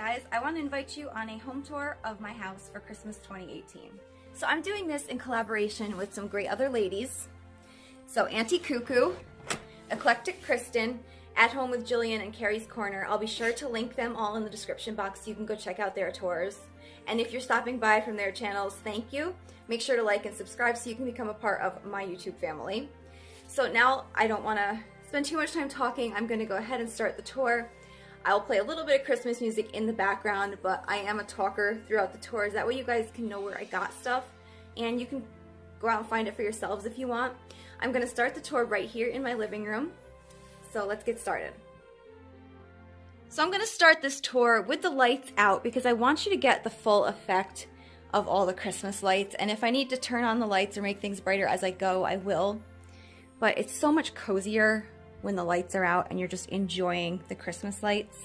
guys, I want to invite you on a home tour of my house for Christmas 2018. So I'm doing this in collaboration with some great other ladies. So Auntie Cuckoo, Eclectic Kristen, At Home with Jillian, and Carrie's Corner. I'll be sure to link them all in the description box so you can go check out their tours. And if you're stopping by from their channels, thank you. Make sure to like and subscribe so you can become a part of my YouTube family. So now I don't want to spend too much time talking. I'm going to go ahead and start the tour. I'll play a little bit of Christmas music in the background, but I am a talker throughout the tours. That way you guys can know where I got stuff, and you can go out and find it for yourselves if you want. I'm going to start the tour right here in my living room. So let's get started. So I'm going to start this tour with the lights out because I want you to get the full effect of all the Christmas lights. And if I need to turn on the lights or make things brighter as I go, I will. But it's so much cozier when the lights are out and you're just enjoying the Christmas lights.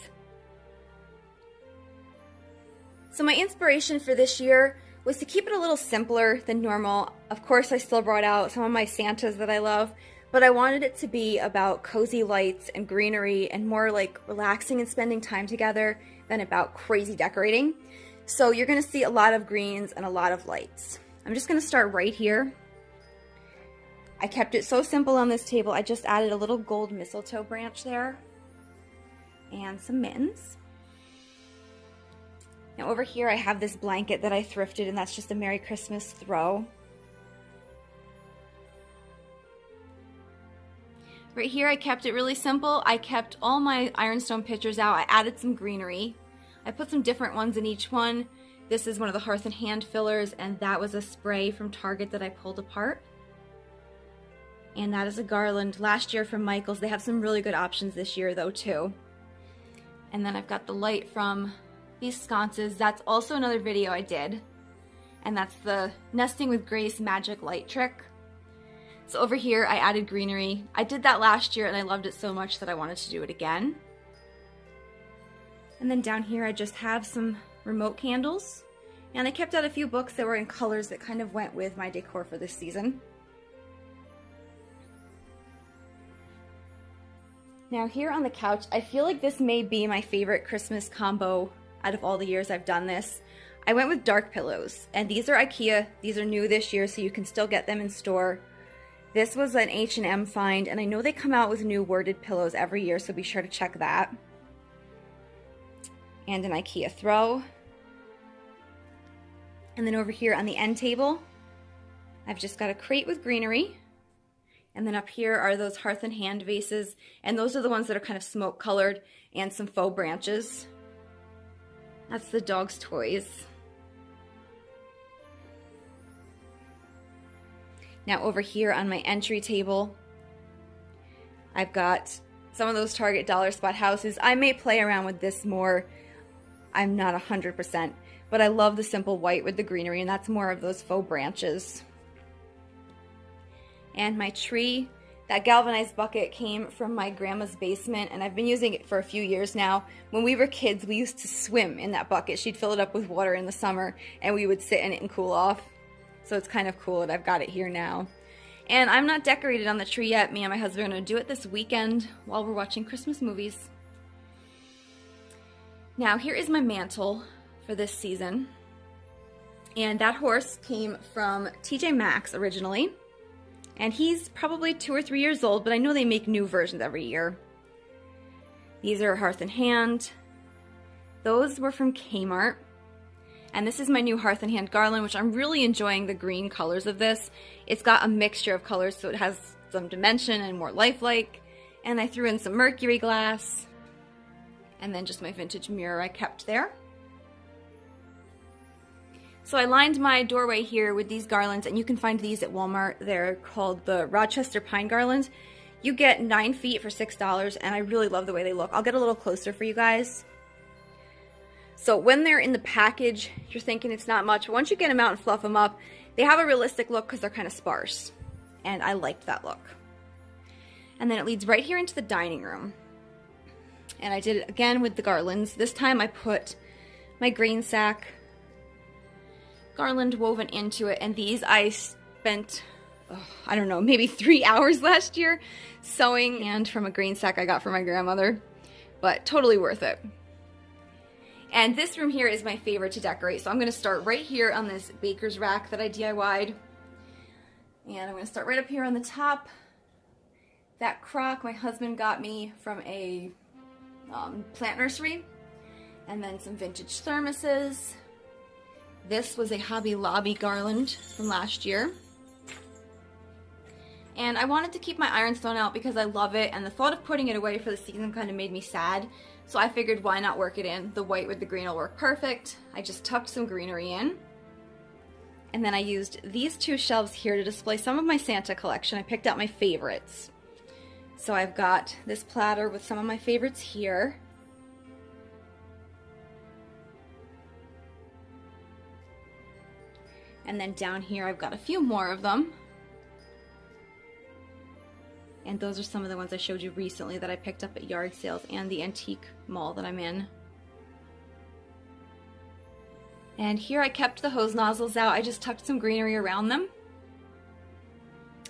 So my inspiration for this year was to keep it a little simpler than normal. Of course, I still brought out some of my Santas that I love, but I wanted it to be about cozy lights and greenery and more like relaxing and spending time together than about crazy decorating. So you're gonna see a lot of greens and a lot of lights. I'm just gonna start right here. I kept it so simple on this table. I just added a little gold mistletoe branch there and some mittens. Now over here I have this blanket that I thrifted, and that's just a Merry Christmas throw. Right here I kept it really simple. I kept all my ironstone pictures out. I added some greenery. I put some different ones in each one. This is one of the Hearth and Hand fillers, and that was a spray from Target that I pulled apart. And that is a garland last year from Michael's. They have some really good options this year though too. And then I've got the light from these sconces. That's also another video I did. And that's the Nesting with Grace magic light trick. So over here I added greenery. I did that last year and I loved it so much that I wanted to do it again. And then down here I just have some remote candles. And I kept out a few books that were in colors that kind of went with my decor for this season. Now here on the couch, I feel like this may be my favorite Christmas combo out of all the years I've done this. I went with dark pillows, and these are IKEA. These are new this year, so you can still get them in store. This was an H&M find, and I know they come out with new worded pillows every year, so be sure to check that. And an IKEA throw. And then over here on the end table, I've just got a crate with greenery. And then up here are those Hearth and Hand vases, and those are the ones that are kind of smoke colored, and some faux branches. That's the dog's toys. Now over here on my entry table, I've got some of those Target dollar spot houses. I may play around with this more. I'm not 100%, but I love the simple white with the greenery, and that's more of those faux branches. And my tree, that galvanized bucket came from my grandma's basement, and I've been using it for a few years now. When we were kids, we used to swim in that bucket. She'd fill it up with water in the summer, and we would sit in it and cool off. So it's kind of cool that I've got it here now. And I'm not decorated on the tree yet. Me and my husband are going to do it this weekend while we're watching Christmas movies. Now here is my mantle for this season. And that horse came from TJ Maxx originally. And he's probably 2 or 3 years old, but I know they make new versions every year. These are Hearth and Hand. Those were from Kmart. And this is my new Hearth and Hand garland, which I'm really enjoying the green colors of this. It's got a mixture of colors, so it has some dimension and more lifelike. And I threw in some Mercury glass. And then just my vintage mirror I kept there. So I lined my doorway here with these garlands, and you can find these at Walmart. They're called the Rochester Pine Garland. You get 9 feet for $6, and I really love the way they look. I'll get a little closer for you guys. So when they're in the package, you're thinking it's not much, but once you get them out and fluff them up, they have a realistic look because they're kind of sparse, and I liked that look. And then it leads right here into the dining room. And I did it again with the garlands. This time I put my grain sack garland woven into it, and these I spent, I don't know, maybe 3 hours last year sewing, and from a grain sack I got from my grandmother, but totally worth it. And this room here is my favorite to decorate. So I'm going to start right here on this baker's rack that I DIY'd. And I'm going to start right up here on the top. That crock my husband got me from a plant nursery. And then some vintage thermoses. This was a Hobby Lobby garland from last year. And I wanted to keep my ironstone out because I love it, and the thought of putting it away for the season kind of made me sad. So I figured, why not work it in? The white with the green will work perfect. I just tucked some greenery in. And then I used these two shelves here to display some of my Santa collection. I picked out my favorites. So I've got this platter with some of my favorites here. And then down here I've got a few more of them. And those are some of the ones I showed you recently that I picked up at yard sales and the antique mall that I'm in. And here I kept the hose nozzles out. I just tucked some greenery around them.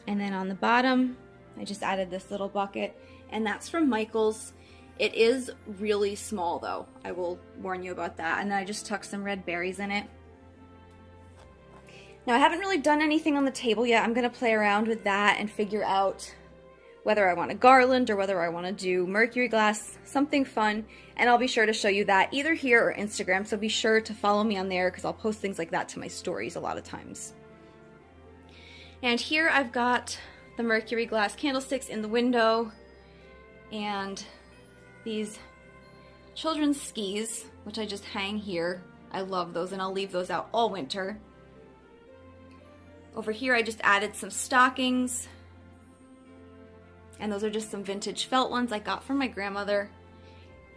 And then on the bottom, I just added this little bucket, and that's from Michael's. It is really small though, I will warn you about that. And then I just tucked some red berries in it. Now I haven't really done anything on the table yet. I'm gonna play around with that and figure out whether I want a garland or whether I want to do Mercury glass, something fun, and I'll be sure to show you that either here or Instagram, so be sure to follow me on there because I'll post things like that to my stories a lot of times. And here I've got the Mercury glass candlesticks in the window, and these children's skis, which I just hang here. I love those, and I'll leave those out all winter. Over here I just added some stockings. And those are just some vintage felt ones I got from my grandmother.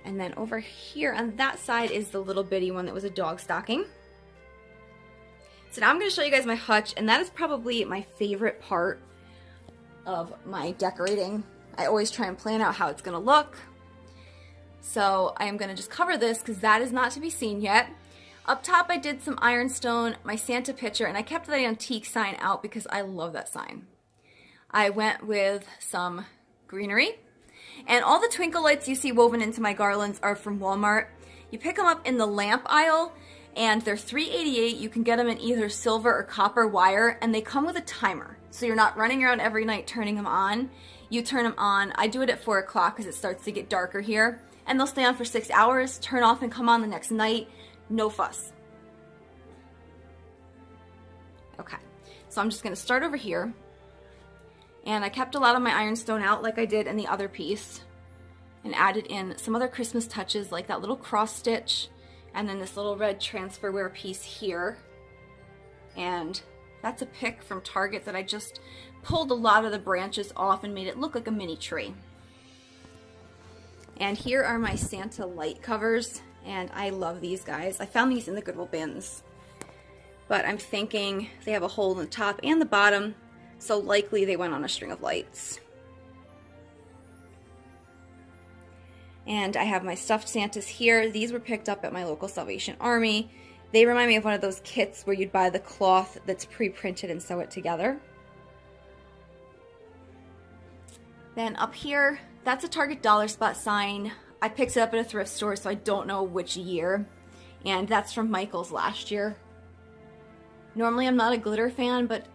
And then over here on that side is the little bitty one that was a dog stocking. So now I'm going to show you guys my hutch, and that is probably my favorite part of my decorating. I always try and plan out how it's going to look. So I am going to just cover this because that is not to be seen yet. Up top I did some ironstone, my Santa picture, and I kept that antique sign out because I love that sign. I went with some greenery, and all the twinkle lights you see woven into my garlands are from Walmart. You pick them up in the lamp aisle, and they're $3.88. You can get them in either silver or copper wire, and they come with a timer, so you're not running around every night turning them on. You turn them on. I do it at 4 o'clock because it starts to get darker here, and they'll stay on for 6 hours, turn off and come on the next night. No fuss. Okay, so I'm just going to start over here. And I kept a lot of my ironstone out like I did in the other piece, and added in some other Christmas touches like that little cross stitch, and then this little red transfer wear piece here. And that's a pick from Target that I just pulled a lot of the branches off and made it look like a mini tree. And here are my Santa light covers, and I love these guys. I found these in the Goodwill bins, but I'm thinking they have a hole in the top and the bottom, so likely they went on a string of lights. And I have my stuffed Santas here. These were picked up at my local Salvation Army. They remind me of one of those kits where you'd buy the cloth that's pre-printed and sew it together. Then up here, that's a Target Dollar Spot sign. I picked it up at a thrift store, so I don't know which year. And that's from Michael's last year. Normally I'm not a glitter fan, but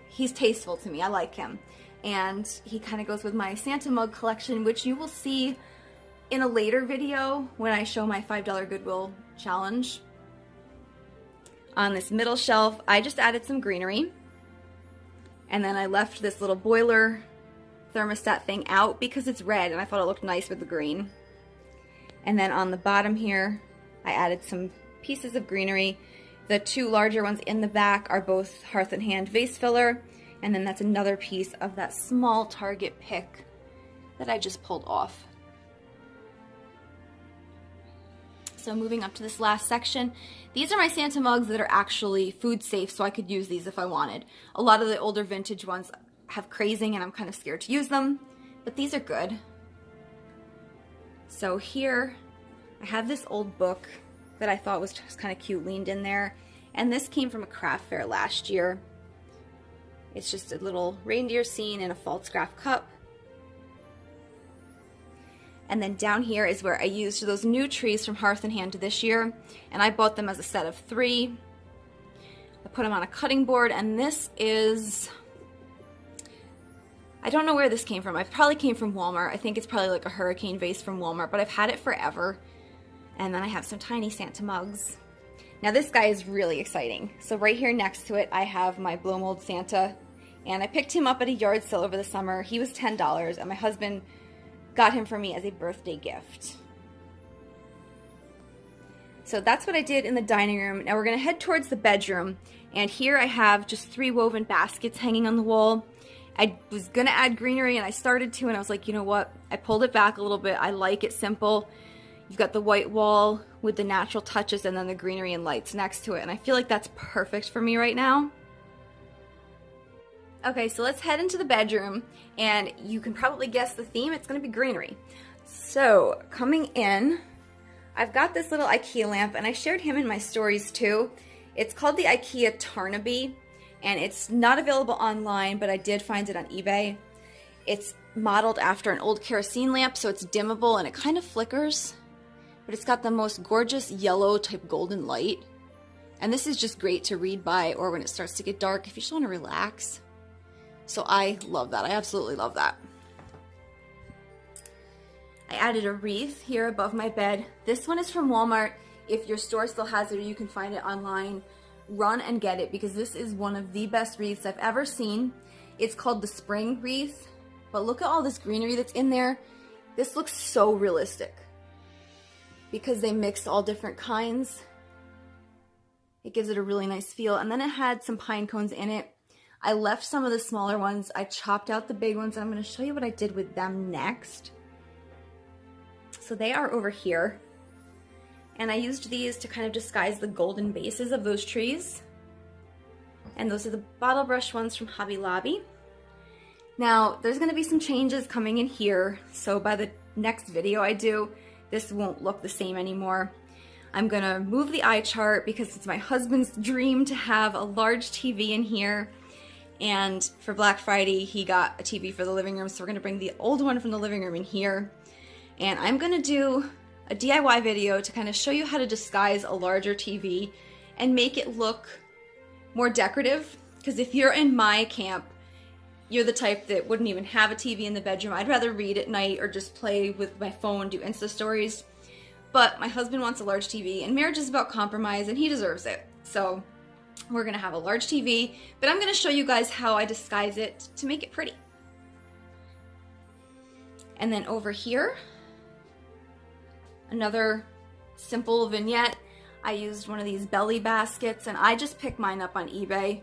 he's tasteful to me. I like him. And he kind of goes with my Santa mug collection, which you will see in a later video when I show my $5 Goodwill challenge. On this middle shelf, I just added some greenery. And then I left this little boiler thermostat thing out because it's red and I thought it looked nice with the green. And then on the bottom here, I added some pieces of greenery. The two larger ones in the back are both Hearth and Hand vase filler, and then that's another piece of that small Target pick that I just pulled off. So moving up to this last section, these are my Santa mugs that are actually food safe, so I could use these if I wanted. A lot of the older vintage ones have crazing and I'm kind of scared to use them, but these are good. So here I have this old book that I thought was just kind of cute leaned in there, and this came from a craft fair last year. It's just a little reindeer scene in a false graph cup. And then down here is where I used those new trees from Hearth and Hand this year, and I bought them as a set of 3. I put them on a cutting board, and this is, I don't know where this came from. It probably came from Walmart. I think it's probably like a hurricane vase from Walmart, but I've had it forever. And then I have some tiny Santa mugs. Now this guy is really exciting. So right here next to it, I have my blow mold Santa, and I picked him up at a yard sale over the summer. He was $10, and my husband got him for me as a birthday gift. So that's what I did in the dining room. Now we're gonna head towards the bedroom, and here I have just 3 woven baskets hanging on the wall. I was gonna add greenery, and I started to, and I was like, you know what? I pulled it back a little bit. I like it simple. You've got the white wall with the natural touches and then the greenery and lights next to it, and I feel like that's perfect for me right now. Okay, so let's head into the bedroom, and you can probably guess the theme. It's gonna be greenery. So coming in, I've got this little IKEA lamp, and I shared him in my stories too. It's called the IKEA Tarnaby, and it's not available online, but I did find it on eBay. It's modeled after an old kerosene lamp, so it's dimmable and it kind of flickers, but it's got the most gorgeous yellow type golden light. And this is just great to read by, or when it starts to get dark if you just want to relax. So I love that. I absolutely love that. I added a wreath here above my bed. This one is from Walmart. If your store still has it or you can find it online, run and get it, because this is one of the best wreaths I've ever seen. It's called the spring wreath, but look at all this greenery that's in there. This looks so realistic because they mixed all different kinds. It gives it a really nice feel. And then it had some pine cones in it. I left some of the smaller ones. I chopped out the big ones, and I'm going to show you what I did with them next. So they are over here. And I used these to kind of disguise the golden bases of those trees. And those are the bottle brush ones from Hobby Lobby. Now, there's going to be some changes coming in here. So by the next video I do, this won't look the same anymore. I'm going to move the eye chart because it's my husband's dream to have a large TV in here. And for Black Friday, he got a TV for the living room, so we're gonna bring the old one from the living room in here. And I'm gonna do a DIY video to kind of show you how to disguise a larger TV and make it look more decorative. Because if you're in my camp, you're the type that wouldn't even have a TV in the bedroom. I'd rather read at night or just play with my phone, do Insta stories. But my husband wants a large TV, and marriage is about compromise, and he deserves it. So we're gonna have a large TV, but I'm gonna show you guys how I disguise it to make it pretty. And then over here, another simple vignette. I used one of these belly baskets, and I just picked mine up on eBay.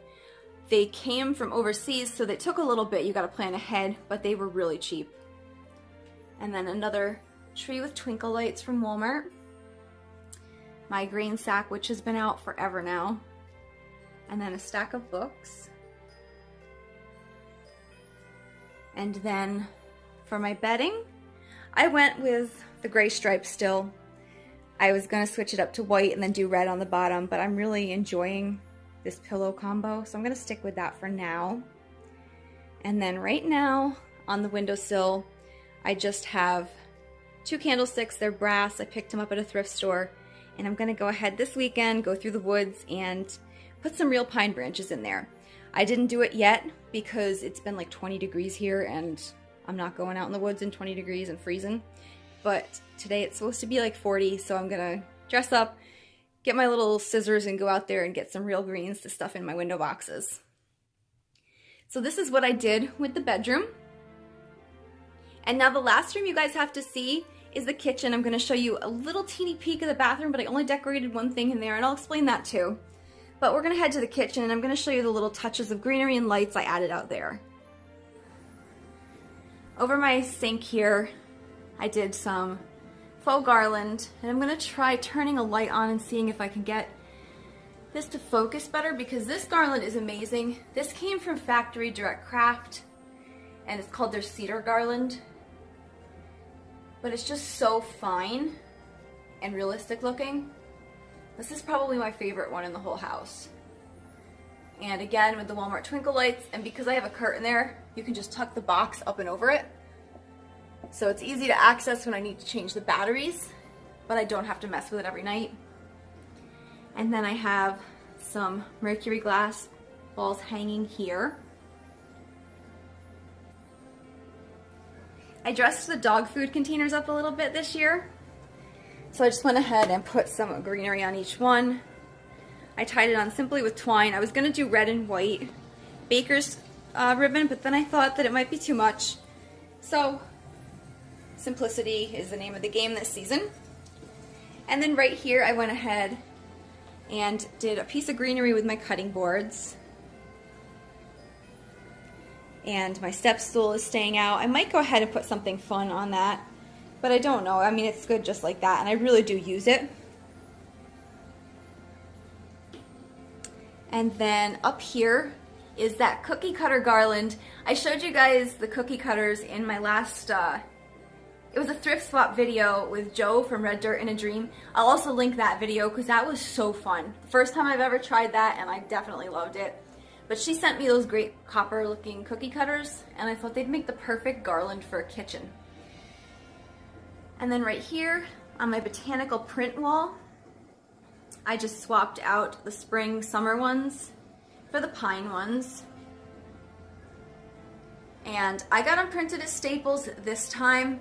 They came from overseas, so they took a little bit. You gotta plan ahead, but they were really cheap. And then another tree with twinkle lights from Walmart. My grain sack, which has been out forever now. And then a stack of books. And then for my bedding, I went with the gray stripes still. I was gonna switch it up to white and then do red on the bottom, but I'm really enjoying this pillow combo, so I'm gonna stick with that for now. And then right now on the windowsill, I just have 2 candlesticks. They're brass. I picked them up at a thrift store, and I'm gonna go ahead this weekend, go through the woods and put some real pine branches in there. I didn't do it yet because it's been like 20 degrees here, and I'm not going out in the woods in 20 degrees and freezing. But today it's supposed to be like 40, so I'm gonna dress up, get my little scissors, and go out there and get some real greens to stuff in my window boxes. So this is what I did with the bedroom. And now the last room you guys have to see is the kitchen. I'm gonna show you a little teeny peek of the bathroom, but I only decorated one thing in there, and I'll explain that too. But we're gonna head to the kitchen, and I'm gonna show you the little touches of greenery and lights I added out there. Over my sink here, I did some faux garland, and I'm gonna try turning a light on and seeing if I can get this to focus better, because this garland is amazing. This came from Factory Direct Craft, and it's called their cedar garland. But it's just so fine and realistic looking. This is probably my favorite one in the whole house. And again, with the Walmart twinkle lights, and because I have a curtain there, you can just tuck the box up and over it. So it's easy to access when I need to change the batteries, but I don't have to mess with it every night. And then I have some Mercury glass balls hanging here. I dressed the dog food containers up a little bit this year. So I just went ahead and put some greenery on each one. I tied it on simply with twine. I was gonna do red and white baker's ribbon, but then I thought that it might be too much. So simplicity is the name of the game this season. And then right here I went ahead and did a piece of greenery with my cutting boards. And my step stool is staying out. I might go ahead and put something fun on that, but I don't know. I mean, it's good just like that, and I really do use it. And then up here is that cookie cutter garland. I showed you guys the cookie cutters in my last, it was a thrift swap video with Joe from Red Dirt in a Dream. I'll also link that video because that was so fun. First time I've ever tried that, and I definitely loved it. But she sent me those great copper looking cookie cutters, and I thought they'd make the perfect garland for a kitchen. And then right here on my botanical print wall, I just swapped out the spring summer ones for the pine ones. And I got them printed as staples this time.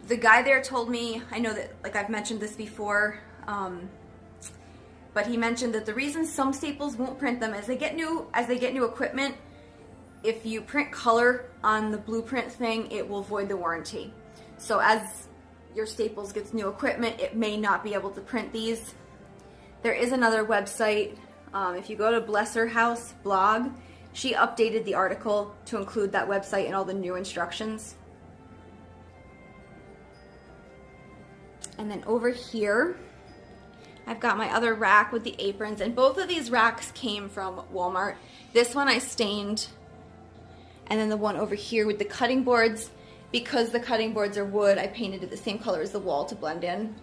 The guy there told me, I know that like I've mentioned this before, but he mentioned that the reason some staples won't print them is as they get new equipment, if you print color on the blueprint thing, it will void the warranty. So as your staples gets new equipment, it may not be able to print these. There is another website. If you go to Bless Her House blog, she updated the article to include that website and all the new instructions. And then over here, I've got my other rack with the aprons, and both of these racks came from Walmart. This one I stained, and then the one over here with the cutting boards, because the cutting boards are wood, I painted it the same color as the wall to blend in.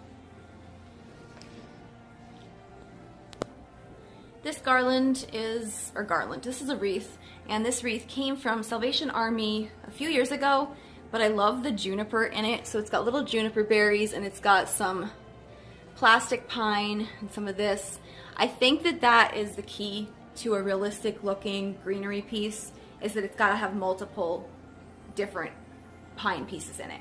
This garland is, this is a wreath, and this wreath came from Salvation Army a few years ago, but I love the juniper in it, so it's got little juniper berries, and it's got some plastic pine and some of this. I think that that is the key to a realistic looking greenery piece, is that it's got to have multiple different pine pieces in it.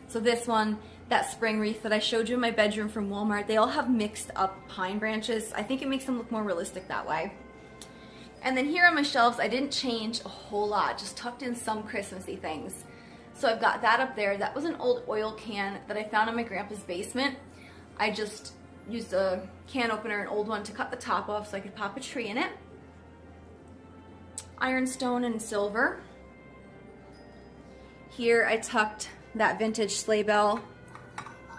So this one, that spring wreath that I showed you in my bedroom from Walmart, they all have mixed up pine branches. I think it makes them look more realistic that way. And then here on my shelves, I didn't change a whole lot, just tucked in some Christmassy things. So I've got that up there. That was an old oil can that I found in my grandpa's basement. I just used a can opener, an old one, to cut the top off so I could pop a tree in it. Ironstone and silver. Here I tucked that vintage sleigh bell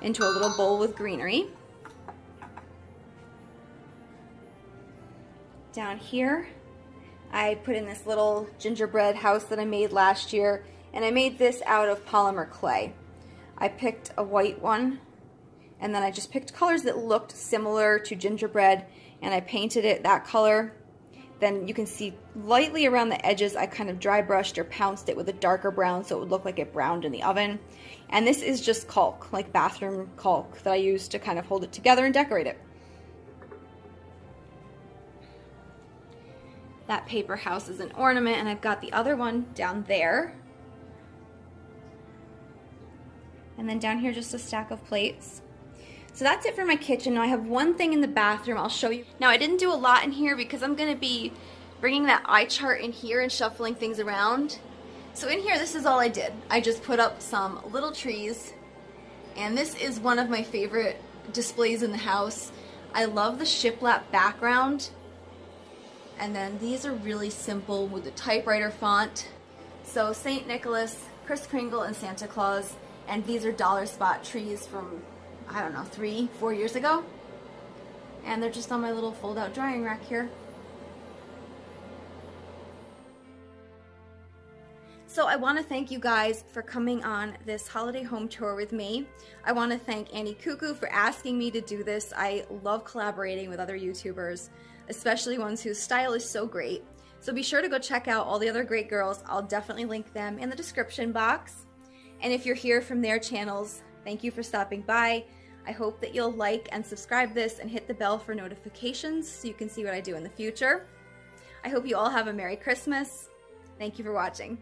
into a little bowl with greenery. Down here, I put in this little gingerbread house that I made last year, and I made this out of polymer clay. I picked a white one, and then I just picked colors that looked similar to gingerbread, and I painted it that color. Then you can see lightly around the edges, I kind of dry brushed or pounced it with a darker brown so it would look like it browned in the oven. And this is just caulk, like bathroom caulk, that I used to kind of hold it together and decorate it. That paper house is an ornament, and I've got the other one down there. And then down here, just a stack of plates. So that's it for my kitchen. Now I have one thing in the bathroom I'll show you. Now I didn't do a lot in here because I'm gonna be bringing that eye chart in here and shuffling things around. So in here, this is all I did. I just put up some little trees, and this is one of my favorite displays in the house. I love the shiplap background. And then these are really simple with the typewriter font. So St. Nicholas, Kris Kringle, and Santa Claus. And these are dollar spot trees from, I don't know, 3-4 years ago. And they're just on my little fold-out drying rack here. So I want to thank you guys for coming on this holiday home tour with me. I want to thank Annie Cuckoo for asking me to do this. I love collaborating with other YouTubers, especially ones whose style is so great. So be sure to go check out all the other great girls. I'll definitely link them in the description box. And if you're here from their channels, thank you for stopping by. I hope that you'll like and subscribe this and hit the bell for notifications so you can see what I do in the future. I hope you all have a Merry Christmas. Thank you for watching.